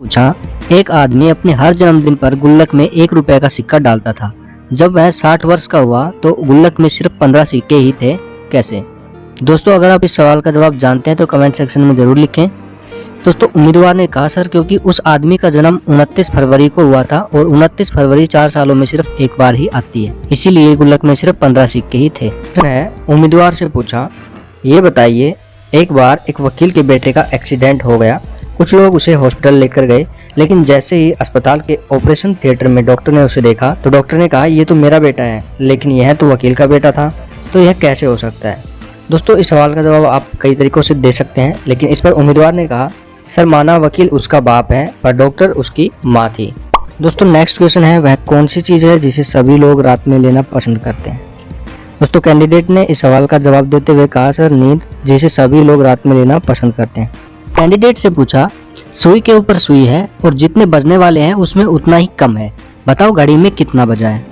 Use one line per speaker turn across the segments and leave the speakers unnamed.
पूछा, एक आदमी अपने हर जन्मदिन पर गुल्लक में 1 रुपए का सिक्का डालता था। जब वह 60 वर्ष का हुआ तो गुल्लक में सिर्फ 15 सिक्के ही थे, कैसे? दोस्तों, अगर आप इस सवाल का जवाब जानते हैं तो कमेंट सेक्शन में जरूर लिखें। दोस्तों, उम्मीदवार ने कहा, सर क्योंकि उस आदमी का जन्म 29 फरवरी को हुआ था और 29 फरवरी 4 सालों में सिर्फ एक बार ही आती है, इसीलिए गुल्लक में सिर्फ 15 सिक्के ही थे। उम्मीदवार से पूछा, ये बताइए, एक बार एक वकील के बेटे का एक्सीडेंट हो गया। कुछ लोग उसे हॉस्पिटल लेकर गए, लेकिन जैसे ही अस्पताल के ऑपरेशन थिएटर में डॉक्टर ने उसे देखा तो डॉक्टर ने कहा, ये तो मेरा बेटा है, लेकिन यह तो वकील का बेटा था, तो यह कैसे हो सकता है? दोस्तों, इस सवाल का जवाब आप कई तरीकों से दे सकते हैं, लेकिन इस पर उम्मीदवार ने कहा, सर माना वकील उसका बाप है पर डॉक्टर उसकी माँ थी। दोस्तों, नेक्स्ट क्वेश्चन है, वह कौन सी चीज़ है जिसे सभी लोग रात में लेना पसंद करते हैं? दोस्तों, कैंडिडेट ने इस सवाल का जवाब देते हुए कहा, सर नींद, जिसे सभी लोग रात में लेना पसंद करते हैं। कैंडिडेट से पूछा, सुई के ऊपर सुई है और जितने बजने वाले हैं उसमें उतना ही कम है, बताओ घड़ी में कितना बजा है?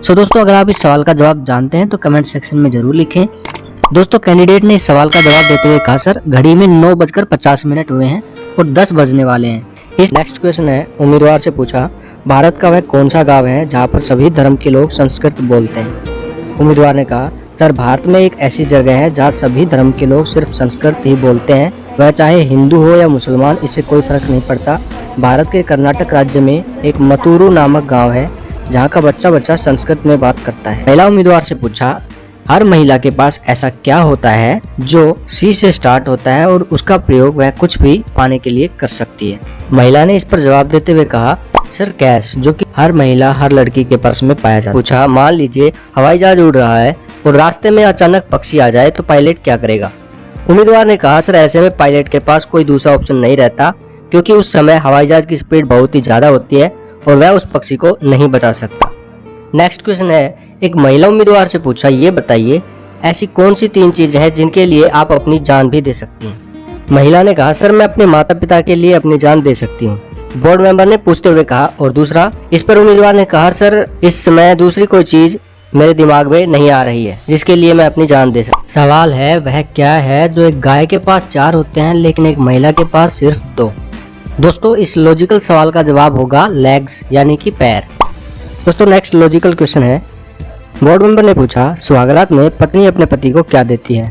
दोस्तों, अगर आप इस सवाल का जवाब जानते हैं तो कमेंट सेक्शन में जरूर लिखें। दोस्तों, कैंडिडेट ने इस सवाल का जवाब देते हुए कहा, सर घड़ी में 9:50 हुए हैं और 10 बजने वाले हैं। इस नेक्स्ट क्वेश्चन है, उम्मीदवार से पूछा, भारत का वह कौन सा गाँव है जहाँ पर सभी धर्म के लोग संस्कृत बोलते हैं? उम्मीदवार ने कहा, सर भारत में एक ऐसी जगह है जहाँ सभी धर्म के लोग सिर्फ संस्कृत ही बोलते हैं, वह चाहे हिंदू हो या मुसलमान, इससे कोई फर्क नहीं पड़ता। भारत के कर्नाटक राज्य में एक मतूरू नामक गांव है जहां का बच्चा बच्चा संस्कृत में बात करता है। पहला उम्मीदवार से पूछा, हर महिला के पास ऐसा क्या होता है जो सी से स्टार्ट होता है और उसका प्रयोग वह कुछ भी पाने के लिए कर सकती है? महिला ने इस पर जवाब देते हुए कहा, सर कैश, जो कि हर महिला हर लड़की के पर्स में पाया जाता है। पूछा, मान लीजिए हवाई जहाज उड़ रहा है और रास्ते में अचानक पक्षी आ जाए तो पायलट क्या करेगा? उम्मीदवार ने कहा, सर ऐसे में पायलट के पास कोई दूसरा ऑप्शन नहीं रहता, क्योंकि उस समय हवाई जहाज की स्पीड बहुत ही ज्यादा होती है और वह उस पक्षी को नहीं बचा सकता। नेक्स्ट क्वेश्चन है, एक महिला उम्मीदवार से पूछा, ये बताइए ऐसी कौन सी 3 चीजें हैं जिनके लिए आप अपनी जान भी दे सकती हैं? महिला ने कहा, सर मैं अपने माता पिता के लिए अपनी जान दे सकती हूँ। बोर्ड मेंबर ने पूछते हुए कहा, और दूसरा? इस पर उम्मीदवार ने कहा, सर इस समय दूसरी कोई चीज मेरे दिमाग में नहीं आ रही है जिसके लिए मैं अपनी जान दे सकता। सवाल है, वह क्या है जो एक गाय के पास 4 होते हैं लेकिन एक महिला के पास सिर्फ 2? दोस्तों, इस लॉजिकल सवाल का जवाब होगा लेग्स, यानी कि पैर। दोस्तों, नेक्स्ट लॉजिकल क्वेश्चन है, बोर्ड मेंबर ने पूछा, सुहागरात में पत्नी अपने पति को क्या देती है?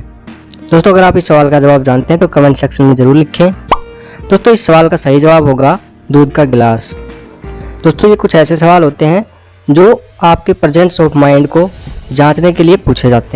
दोस्तों, अगर आप इस सवाल का जवाब जानते हैं तो कमेंट सेक्शन में जरूर लिखें। दोस्तों, इस सवाल का सही जवाब होगा दूध का गिलास। दोस्तों, ये कुछ ऐसे सवाल होते हैं जो आपके प्रेजेंस ऑफ माइंड को जांचने के लिए पूछे जाते हैं।